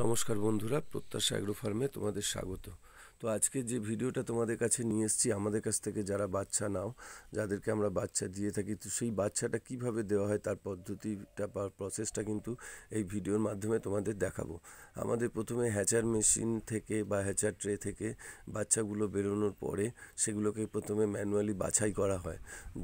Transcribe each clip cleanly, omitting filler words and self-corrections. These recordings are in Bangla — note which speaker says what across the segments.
Speaker 1: নমস্কার বন্ধুরা, প্রত্যাশা অ্যাগ্রো ফার্মে তোমাদের স্বাগত। তো আজকে যে ভিডিওটা তোমাদের কাছে নিয়ে এসেছি, আমাদের কাছ থেকে যারা বাচ্চা নাও, যাদেরকে আমরা বাচ্চা দিয়ে থাকি, তো সেই বাচ্চাটা কিভাবে দেওয়া হয় তার পদ্ধতিটা বা প্রসেসটা কিন্তু এই ভিডিওর মাধ্যমে তোমাদের দেখাবো। আমাদের প্রথমে হ্যাচার মেশিন থেকে বা হ্যাচার ট্রে থেকে বাচ্চাগুলো বেরোনোর পরে সেগুলোকে প্রথমে ম্যানুয়ালি বাছাই করা হয়।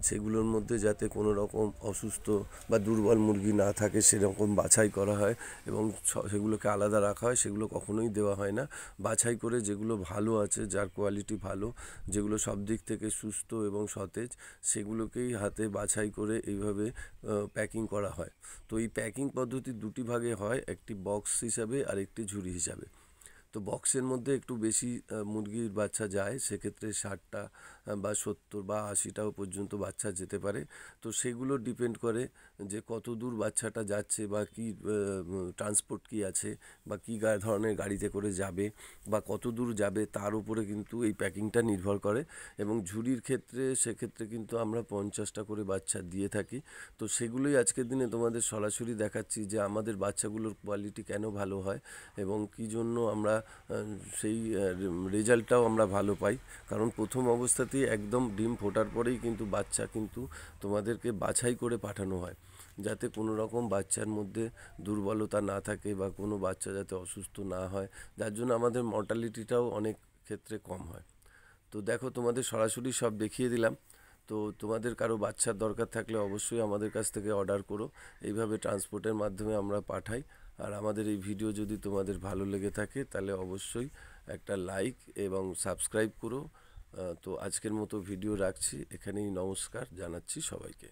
Speaker 1: সেগুলোর মধ্যে যাতে কোনো রকম অসুস্থ বা দুর্বল মুরগি না থাকে সেরকম বাছাই করা হয় এবং সেগুলোকে আলাদা রাখা হয়। সেগুলো কখনোই দেওয়া হয় না। বাছাই করে যেগুলো ভালো আছে, যার কোয়ালিটি ভালো, যেগুলো সব দিক থেকে সুস্থ এবং সতেজ, সেগুলোকেই হাতে বাছাই করে এইভাবে প্যাকিং করা হয়। তো এই প্যাকিং পদ্ধতি দুটি ভাগে হয়, একটি বক্স হিসাবে আর একটি ঝুড়ি হিসাবে। তো বক্সের মধ্যে একটু বেশি মুরগির বাচ্চা যায়, সেক্ষেত্রে 60টা বা 70 বা 80টাও পর্যন্ত বাচ্চা যেতে পারে। তো সেগুলো ডিপেন্ড করে যে কত দূর বাচ্চাটা যাচ্ছে বা কী ট্রান্সপোর্ট কী আছে বা কী ধরনের গাড়িতে করে যাবে বা কত দূর যাবে, তার উপরে কিন্তু এই প্যাকিংটা নির্ভর করে। এবং ঝুড়ির ক্ষেত্রে সেক্ষেত্রে কিন্তু আমরা 50টা করে বাচ্চা দিয়ে থাকি। তো সেগুলোই আজকের দিনে তোমাদের সরাসরি দেখাচ্ছি যে আমাদের বাচ্চাগুলোর কোয়ালিটি কেন ভালো হয় এবং কী জন্য আমরা সেই রেজাল্টটাও আমরা ভালো পাই। কারণ প্রথম অবস্থাতেই একদম ডিম ফোটার পরেই কিন্তু বাচ্চা কিন্তু তোমাদেরকে বাছাই করে পাঠানো হয়, যাতে কোনো রকম বাচ্চার মধ্যে দুর্বলতা না থাকে বা কোনো বাচ্চা যাতে অসুস্থ না হয়, যার জন্য আমাদের মর্টালিটিটাও অনেক ক্ষেত্রে কম হয়। তো দেখো, তোমাদের সরাসরি সব দেখিয়ে দিলাম। তো তোমাদের কারো বাচ্চার দরকার থাকলে অবশ্যই আমাদের কাছ থেকে অর্ডার করো। এইভাবে ট্রান্সপোর্টের মাধ্যমে আমরা পাঠাই। আর আমাদের এই ভিডিও যদি তোমাদের ভালো লেগে থাকে তাহলে অবশ্যই একটা লাইক এবং সাবস্ক্রাইব করো। তো আজকের মতো ভিডিও রাখছি এখানেই, নমস্কার জানাচ্ছি সবাইকে।